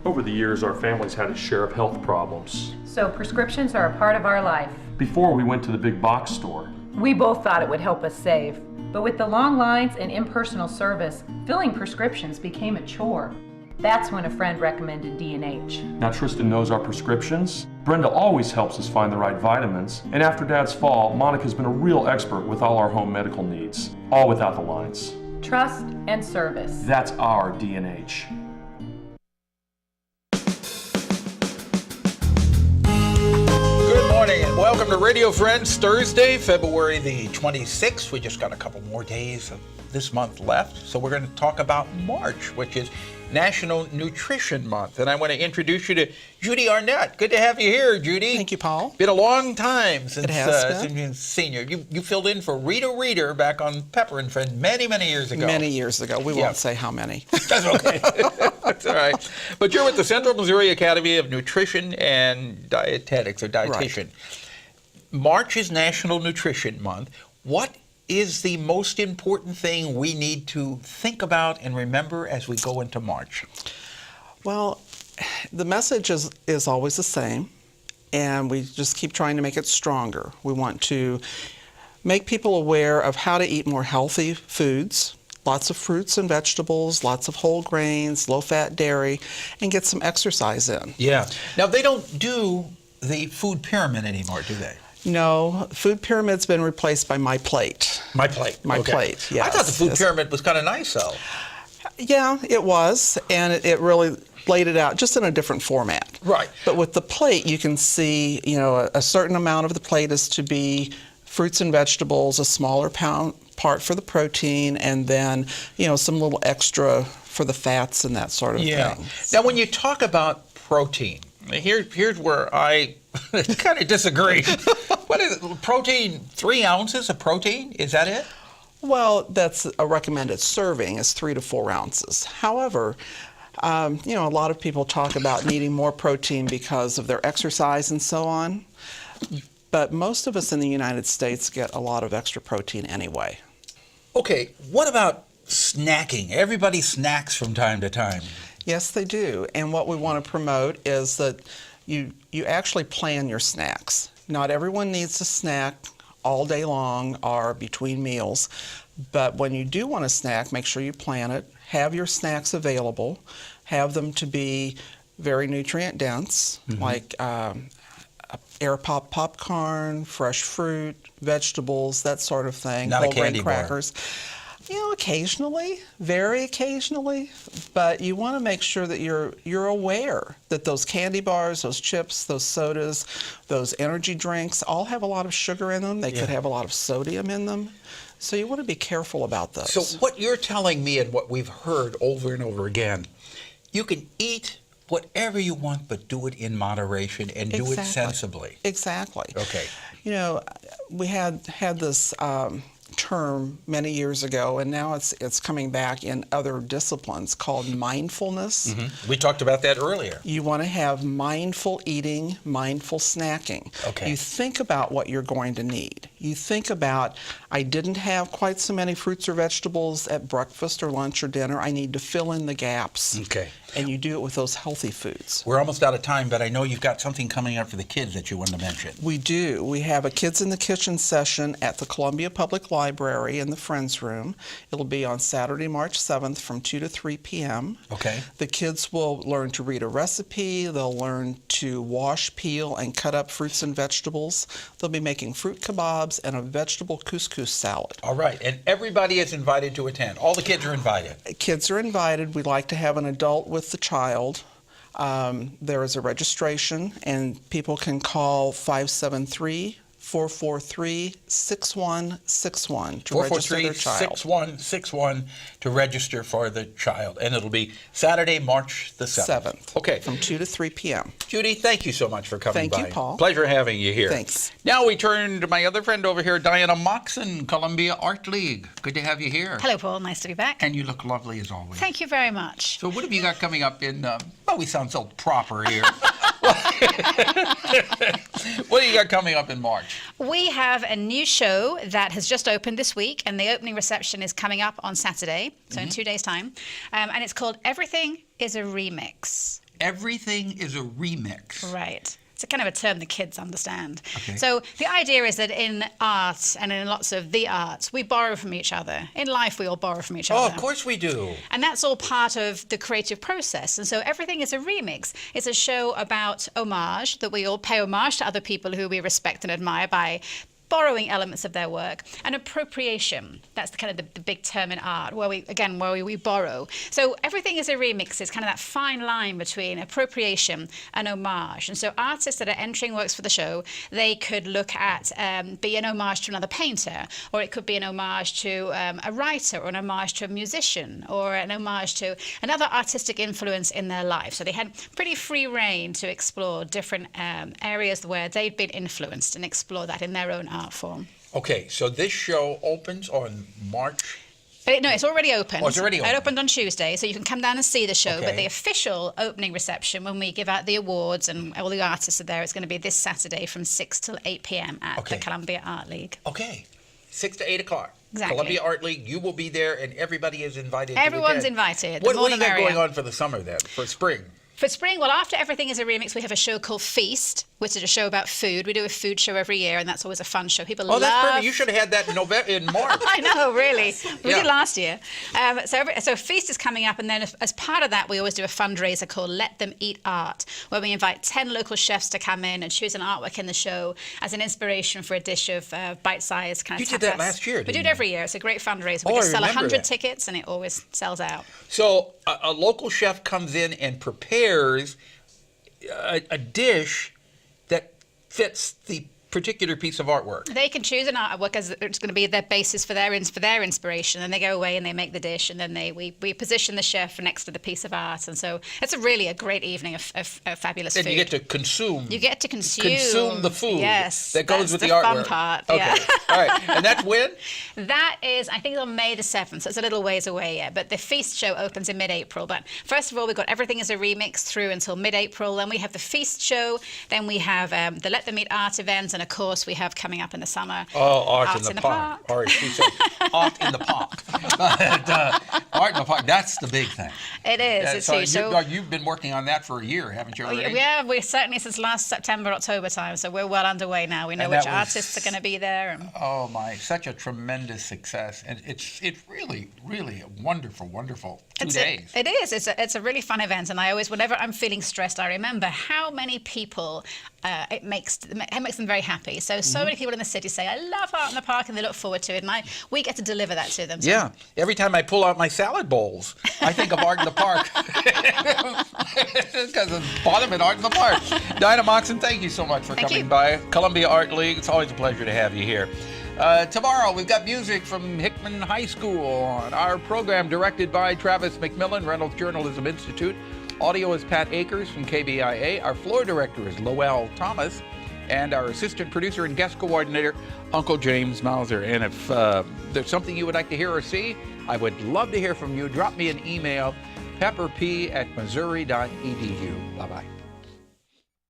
Over the years, our family's had a share of health problems. So prescriptions are a part of our life. Before we went to the big box store. We both thought it would help us save. But with the long lines and impersonal service, filling prescriptions became a chore. That's when a friend recommended D&H. Now Tristan knows our prescriptions. Brenda always helps us find the right vitamins. And after Dad's fall, Monica's been a real expert with all our home medical needs. All without the lines. Trust and service. That's our D&H. Good morning and welcome to Radio Friends, Thursday, February the 26th. We just got a couple more days of this month left, so we're going to talk about March, which is National Nutrition Month. And I want to introduce you to Judy Arnet. Good to have you here, Judy. Thank you, Paul. Been a long time since you've seen you. You filled in for Rita Reader back on Pepper and Friend many, many years ago. Many years ago. We won't say how many. That's okay. That's all right. But you're with the Central Missouri Academy of Nutrition and Dietetics, or dietitian. Right. March is National Nutrition Month. What is the most important thing we need to think about and remember as we go into March? Well, the message is always the same, and we just keep trying to make it stronger. We want to make people aware of how to eat more healthy foods, lots of fruits and vegetables, lots of whole grains, low-fat dairy, and get some exercise in. Yeah. Now, they don't do the food pyramid anymore, do they? No, food pyramid's been replaced by My Plate. My Plate. My Plate, yes. I thought the food pyramid was kind of nice, though. Yeah, it was, and it really laid it out just in a different format. Right. But with the plate, you can see, a certain amount of the plate is to be fruits and vegetables, a smaller part for the protein, and then, some little extra for the fats and that sort of thing. Now, when you talk about protein, here's where I kind of disagree. What is it? Protein, 3 ounces of protein? Is that it? Well, that's a recommended serving is 3 to 4 ounces. However, a lot of people talk about needing more protein because of their exercise and so on. But most of us in the United States get a lot of extra protein anyway. Okay, what about snacking? Everybody snacks from time to time. Yes, they do. And what we want to promote is that you actually plan your snacks. Not everyone needs to snack all day long or between meals, but when you do want to snack, make sure you plan it. Have your snacks available. Have them to be very nutrient dense, like air pop popcorn, fresh fruit, vegetables, that sort of thing. Not whole a candy grain crackers. bar. Occasionally, very occasionally, but you want to make sure that you're aware that those candy bars, those chips, those sodas, those energy drinks all have a lot of sugar in them. They could have a lot of sodium in them. So you want to be careful about those. So what you're telling me and what we've heard over and over again, you can eat whatever you want, but do it in moderation and do it sensibly. Exactly. Okay. We had this term many years ago, and now it's coming back in other disciplines called mindfulness. We talked about that earlier. You want to have mindful eating, mindful snacking. Okay. You think about what you're going to need. You think about, I didn't have quite so many fruits or vegetables at breakfast or lunch or dinner. I need to fill in the gaps. Okay. And you do it with those healthy foods. We're almost out of time, but I know you've got something coming up for the kids that you wanted to mention. We do. We have a Kids in the Kitchen session at the Columbia Public Library in the Friends Room. It'll be on Saturday, March 7th from 2 to 3 p.m. Okay. The kids will learn to read a recipe. They'll learn to wash, peel, and cut up fruits and vegetables. They'll be making fruit kebabs and a vegetable couscous salad. All right. And everybody is invited to attend. All the kids are invited. Kids are invited. We like to have an adult with the child. There is a registration, and people can call 573-443-6161 to register their child. 443-6161 to register for the child. And it'll be Saturday, March the 7th. Okay. From 2 to 3 p.m. Judy, thank you so much for coming by. Thank you, Paul. Pleasure having you here. Thanks. Now we turn to my other friend over here, Diana Moxon, Columbia Art League. Good to have you here. Hello, Paul. Nice to be back. And you look lovely as always. Thank you very much. So what have you got coming up in, well, we sound so proper here. What do you got coming up in March? We have a new show that has just opened this week, and the opening reception is coming up on Saturday, so in 2 days' time. And it's called Everything is a Remix. Everything is a remix. Right. It's a kind of a term the kids understand. Okay. So the idea is that in art and in lots of the arts, we borrow from each other. In life, we all borrow from each Oh, other. of course we do. And that's all part of the creative process. And so Everything is a Remix. It's a show about homage, that we all pay homage to other people who we respect and admire by borrowing elements of their work, and appropriation. That's the kind of the big term in art, where we borrow. So Everything is a Remix is kind of that fine line between appropriation and homage. And so artists that are entering works for the show, they could look at be an homage to another painter, or it could be an homage to a writer, or an homage to a musician, or an homage to another artistic influence in their life. So they had pretty free reign to explore different areas where they'd been influenced and explore that in their own art form. Okay, so this show opens on March. No, it's already opened. Oh, it's already open. It opened on Tuesday, so you can come down and see the show. Okay. But the official opening reception, when we give out the awards and all the artists are there, it's going to be this Saturday from 6 till 8 p.m. at the Columbia Art League. Okay, 6 to 8 o'clock. Exactly. Columbia Art League, you will be there, and everybody is invited. Everyone's invited. What do you got going on for the summer then, for spring? For spring, well, after Everything is a Remix, we have a show called Feast, which is a show about food. We do a food show every year, and that's always a fun show. People love... Oh, that's perfect. You should have had that in March. I know, really. We Yeah. did last year. So Feast is coming up, and then as part of that, we always do a fundraiser called Let Them Eat Art, where we invite 10 local chefs to come in and choose an artwork in the show as an inspiration for a dish of bite-sized kind of You did that tapas. last year, We do didn't it you? every year. It's a great fundraiser. Oh, We I just sell remember 100 that. tickets, and it always sells out. So a local chef comes in and prepares a dish that fits the particular piece of artwork. They can choose an artwork as it's going to be their basis for their inspiration, and they go away and they make the dish, and then we position the chef next to the piece of art, and so it's really a great evening of fabulous And food. you get to consume. You get to consume the food. Yes, that goes that's with the the artwork. fun part. Okay, Yeah. all right, and that's when. That is, I think, on May the 7th, so it's a little ways away yet. But the Feast show opens in mid-April. But first of all, we've got Everything is a Remix through until mid-April. Then we have the Feast show. Then we have the Let Them Eat Art events, and of course we have coming up in the summer. Oh, art in the park. Or she said, art in the park. But, art in the park, that's the big thing. It is. Yeah, It's so huge. So you've been working on that for a year, haven't you already? we're certainly since last September, October time. So we're well underway now. We know And which that was- artists are going to be there. And Oh my, such a tremendous success. And it's really, really a wonderful, wonderful 2 days. It is. It's a really fun event, and I always, whenever I'm feeling stressed, I remember how many people it makes them very happy. So many people in the city say, "I love Art in the Park," and they look forward to it, and we get to deliver that to them. So Yeah. Every time I pull out my salad bowls, I think of Art in the Park. Because of bottom at Art in the Park. Dinah Moxon, thank you so much for Thank coming you. by. Columbia Art League, it's always a pleasure to have you here. Tomorrow, we've got music from Hickman High School on our program, directed by Travis McMillen, Reynolds Journalism Institute. Audio is Pat Akers from KBIA. Our floor director is Lowell Thomas. And our assistant producer and guest coordinator, Uncle James Mauser. And if there's something you would like to hear or see, I would love to hear from you. Drop me an email, pepperp@missouri.edu. Bye-bye.